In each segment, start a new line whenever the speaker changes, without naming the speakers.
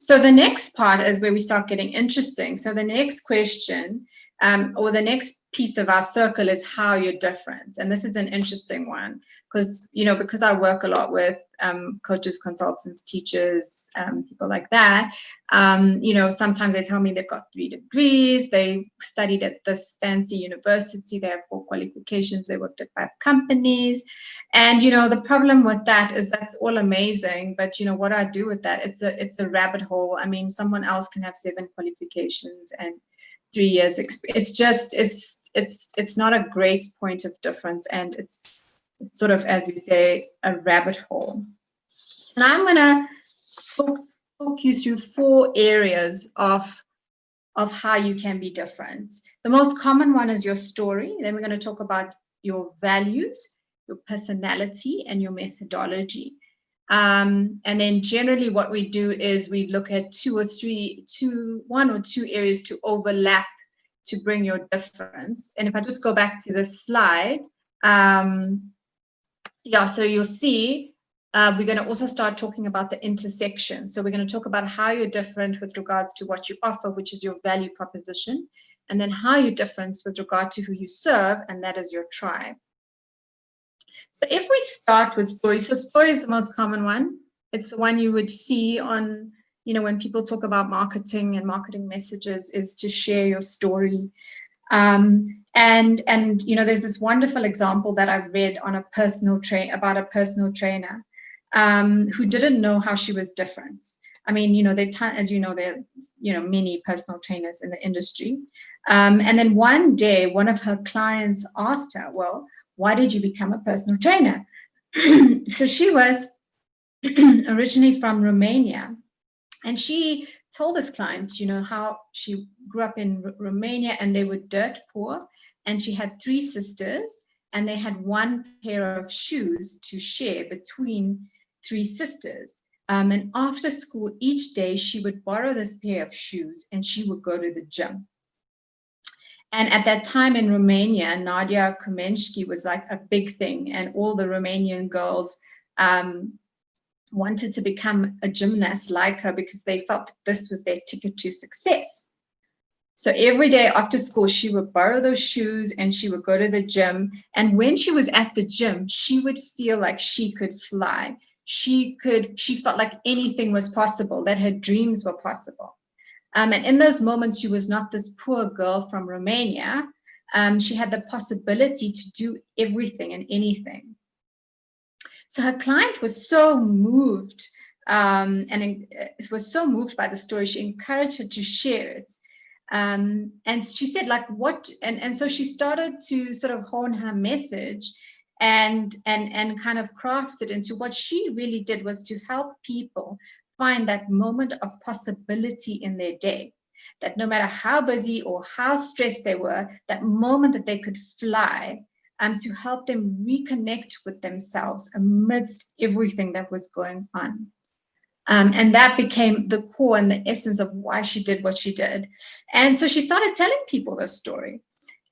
So the next part is where we start getting interesting. So the next question, or the next piece of our circle, is how you're different. And this is an interesting one because, because I work a lot with coaches, consultants, teachers, people like that. Sometimes they tell me they've got 3 degrees, they studied at this fancy university, they have 4 qualifications, they worked at 5 companies. And, the problem with that is that's all amazing. But, what I do with that, it's a rabbit hole. I mean, someone else can have 7 qualifications and 3 years experience. It's just, it's not a great point of difference. And it's sort of, as you say, a rabbit hole. And I'm going to talk you through 4 areas of how you can be different. The most common one is your story. Then we're going to talk about your values, your personality, and your methodology. And then generally what we do is we look at 1 or 2 areas to overlap to bring your difference. And if I just go back to the slide, so you'll see we're going to also start talking about the intersection. So we're going to talk about how you're different with regards to what you offer, which is your value proposition, and then how you're different with regard to who you serve, and that is your tribe. So if we start with story, so story is the most common one. It's the one you would see on, when people talk about marketing and marketing messages, is to share your story. And there's this wonderful example that I read on about a personal trainer who didn't know how she was different. I mean, as you know, there are many personal trainers in the industry. And then one day, one of her clients asked her, well, why did you become a personal trainer? So she was originally from Romania. And she told this client, how she grew up in Romania and they were dirt poor. And she had 3 sisters and they had 1 pair of shoes to share between 3 sisters. And after school, each day she would borrow this pair of shoes and she would go to the gym. And at that time in Romania, Nadia Comaneci was like a big thing. And all the Romanian girls wanted to become a gymnast like her because they felt that this was their ticket to success. So every day after school, she would borrow those shoes and she would go to the gym. And when she was at the gym, she would feel like she could fly. She felt like anything was possible, that her dreams were possible. And in those moments, she was not this poor girl from Romania. She had the possibility to do everything and anything. So her client was so moved and was so moved by the story, she encouraged her to share it. And she said, like, what? And so she started to sort of hone her message and kind of craft it into what she really did was to help people find that moment of possibility in their day, that no matter how busy or how stressed they were, that moment that they could fly, to help them reconnect with themselves amidst everything that was going on. And that became the core and the essence of why she did what she did. And so she started telling people this story.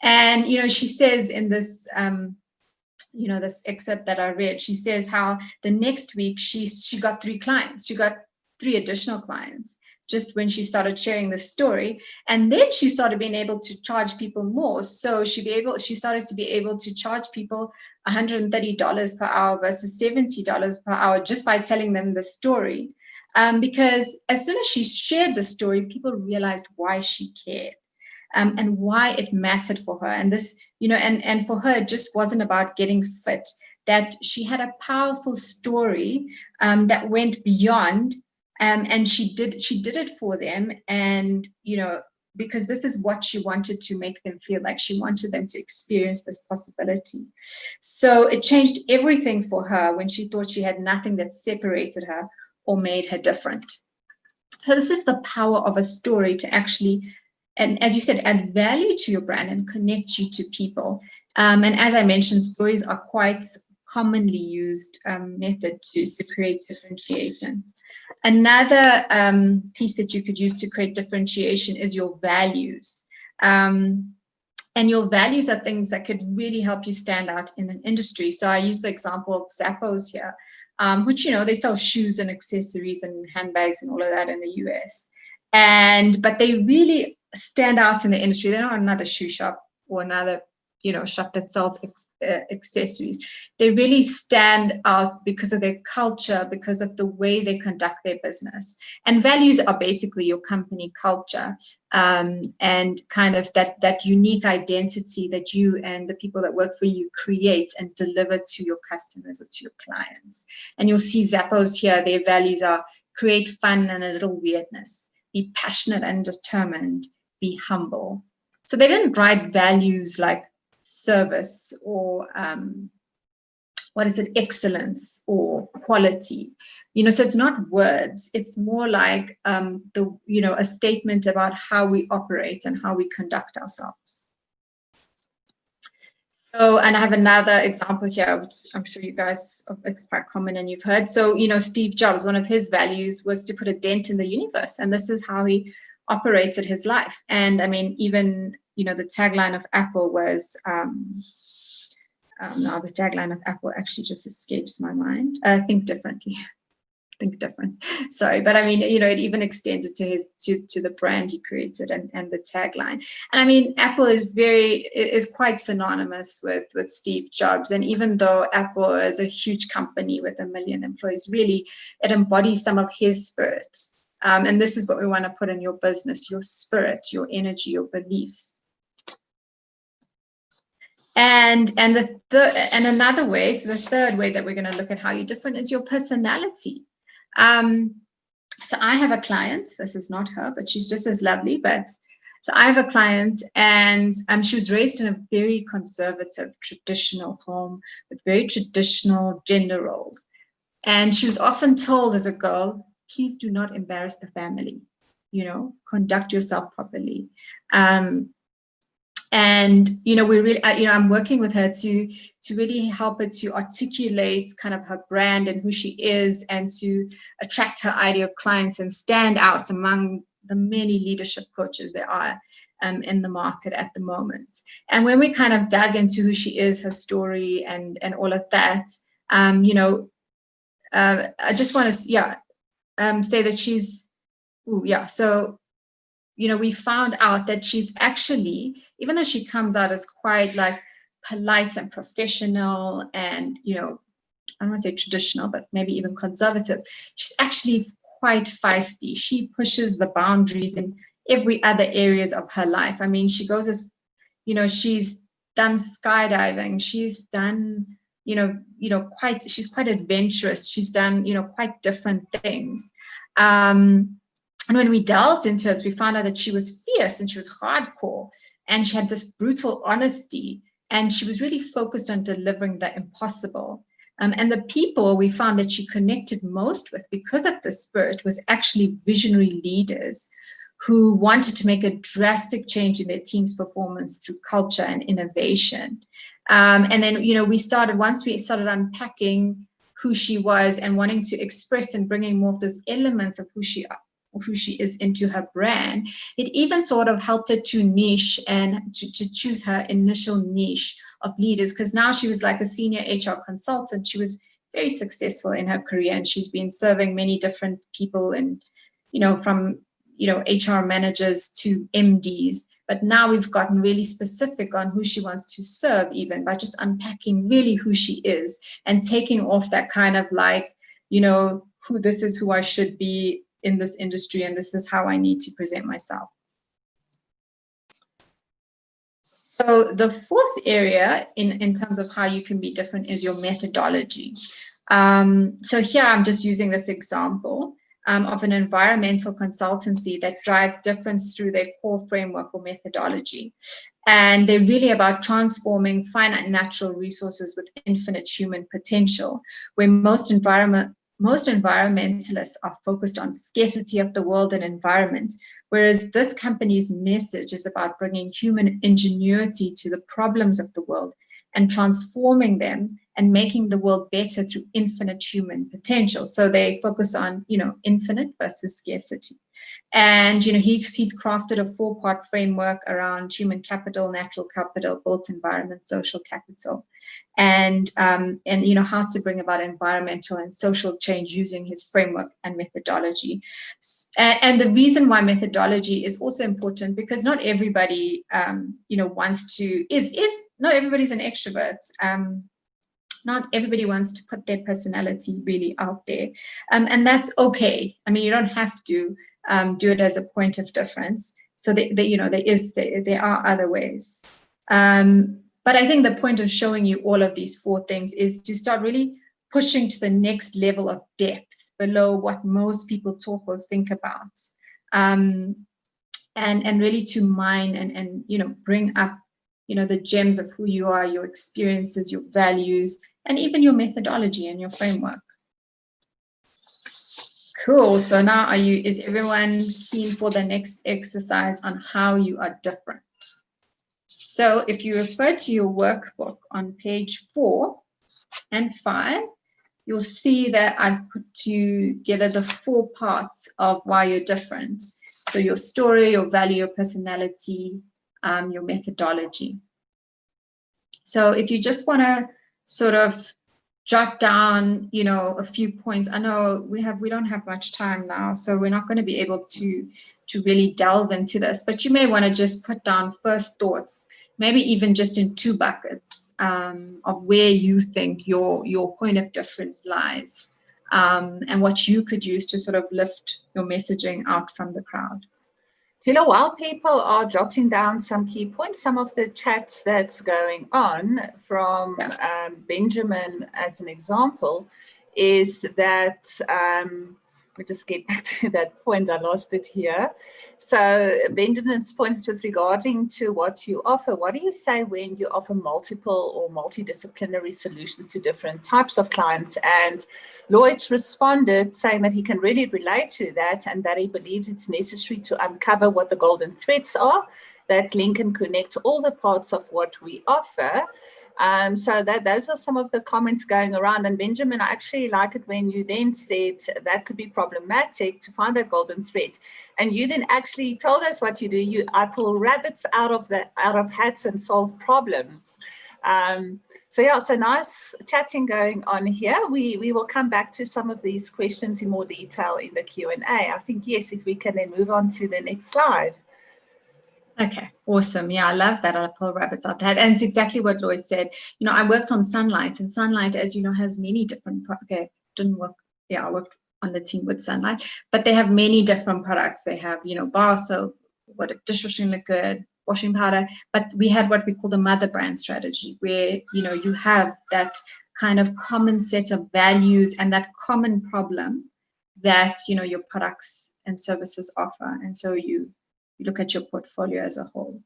And, she says in this, this excerpt that I read, she says how the next week she got 3 clients. She got 3 additional clients just when she started sharing the story. And then she started being able to charge people more. So she started to be able to charge people $130 per hour versus $70 per hour just by telling them the story. Because as soon as she shared the story, people realized why she cared. And why it mattered for her. And this, and for her, it just wasn't about getting fit, that she had a powerful story that went beyond, and she did it for them. And, because this is what she wanted to make them feel like. She wanted them to experience this possibility. So it changed everything for her when she thought she had nothing that separated her or made her different. So this is the power of a story to actually, and as you said, add value to your brand and connect you to people. And as I mentioned, stories are quite commonly used method to create differentiation. Another piece that you could use to create differentiation is your values. And your values are things that could really help you stand out in an industry. So I use the example of Zappos here, which, they sell shoes and accessories and handbags and all of that in the US. But they really stand out in the industry. They're not another shoe shop or another shop that sells accessories. They really stand out because of their culture, because of the way they conduct their business. And values are basically your company culture, and kind of that unique identity that you and the people that work for you create and deliver to your customers or to your clients. And you'll see Zappos here, their values are create fun and a little weirdness, be passionate and determined, be humble. So they didn't write values like service or excellence or quality, so it's not words, it's more like a statement about how we operate and how we conduct ourselves. So, and I have another example here, which I'm sure you guys, it's quite common and you've heard. So, Steve Jobs, one of his values was to put a dent in the universe, and this is how he operated his life. And I mean, even the tagline of Apple was, now the tagline of Apple actually just escapes my mind. Think differently. Think different. Sorry, but I mean, it even extended to the brand he created and the tagline. And I mean, Apple is quite synonymous with Steve Jobs. And even though Apple is a huge company with 1 million employees, really it embodies some of his spirit. And this is what we want to put in your business: your spirit, your energy, your beliefs. And another way, the third way that we're going to look at how you're different is your personality. So I have a client. This is not her, but she's just as lovely. So I have a client, and she was raised in a very conservative, traditional home with very traditional gender roles. And she was often told as a girl, please do not embarrass the family, conduct yourself properly. And we really, I'm working with her to really help her to articulate kind of her brand and who she is, and to attract her ideal clients and stand out among the many leadership coaches there are in the market at the moment. And when we kind of dug into who she is, her story, and all of that, I just want to say that she's so. We found out that she's actually, even though she comes out as quite like polite and professional and, I don't want to say traditional, but maybe even conservative, she's actually quite feisty. She pushes the boundaries in every other areas of her life. I mean, she goes as, she's done skydiving. She's done, she's quite adventurous. She's done, quite different things. And when we delved into it, we found out that she was fierce and she was hardcore, and she had this brutal honesty, and she was really focused on delivering the impossible. And the people we found that she connected most with because of the spirit was actually visionary leaders who wanted to make a drastic change in their team's performance through culture and innovation. And then, once we started unpacking who she was and wanting to express and bringing more of those elements of who she is into her brand, it even sort of helped her to niche and to choose her initial niche of leaders, because now she was like a senior HR consultant. She was very successful in her career, and she's been serving many different people, and from HR managers to MDs. But now we've gotten really specific on who she wants to serve, even by just unpacking really who she is and taking off that kind of like, this is who I should be in this industry, and this is how I need to present myself. So the fourth area in terms of how you can be different is your methodology. So here I'm just using this example of an environmental consultancy that drives difference through their core framework or methodology. And they're really about transforming finite natural resources with infinite human potential, where most environmentalists are focused on scarcity of the world and environment, whereas this company's message is about bringing human ingenuity to the problems of the world and transforming them and making the world better through infinite human potential. So they focus on, infinite versus scarcity. And, he's crafted a 4-part framework around human capital, natural capital, built environment, social capital, and how to bring about environmental and social change using his framework and methodology. And the reason why methodology is also important, because not everybody, wants to, not everybody's an extrovert. Not everybody wants to put their personality really out there. And that's okay. I mean, you don't have to do it as a point of difference. So there are other ways. But I think the point of showing you all of these 4 things is to start really pushing to the next level of depth below what most people talk or think about. And really to mine and bring up, the gems of who you are, your experiences, your values, and even your methodology and your framework. Cool. So now is everyone keen for the next exercise on how you are different? So if you refer to your workbook on page 4 and 5, you'll see that I've put together the 4 parts of why you're different. So your story, your value, your personality, your methodology. So if you just want to sort of jot down, a few points. I know we don't have much time now, so we're not going to be able to really delve into this, but you may want to just put down first thoughts, maybe even just in 2 buckets of where you think your point of difference lies, and what you could use to sort of lift your messaging out from the crowd.
While people are jotting down some key points, some of the chats that's going on from Benjamin, as an example, is that, let me just get back to that point, I lost it here. So Benjamin's point is with regarding to what you offer. What do you say when you offer multiple or multidisciplinary solutions to different types of clients? And Lloyd's responded saying that he can really relate to that and that he believes it's necessary to uncover what the golden threads are that link and connect all the parts of what we offer. So those are some of the comments going around. And Benjamin, I actually like it when you then said that could be problematic to find that golden thread. And you then actually told us what you do. I pull rabbits out of hats and solve problems. So nice chatting going on here. We will come back to some of these questions in more detail in the Q&A. I think, yes, if we can then move on to the next slide.
Okay, awesome. Yeah, I love that. I'll pull rabbits out the hat. And it's exactly what Lois said. I worked on Sunlight, and Sunlight, as you know, has many different, I worked on the team with Sunlight, but they have many different products. They have, bar soap, dishwashing liquid, washing powder, but we had what we call the mother brand strategy, where, you have that kind of common set of values and that common problem that, your products and services offer. And so you look at your portfolio as a whole.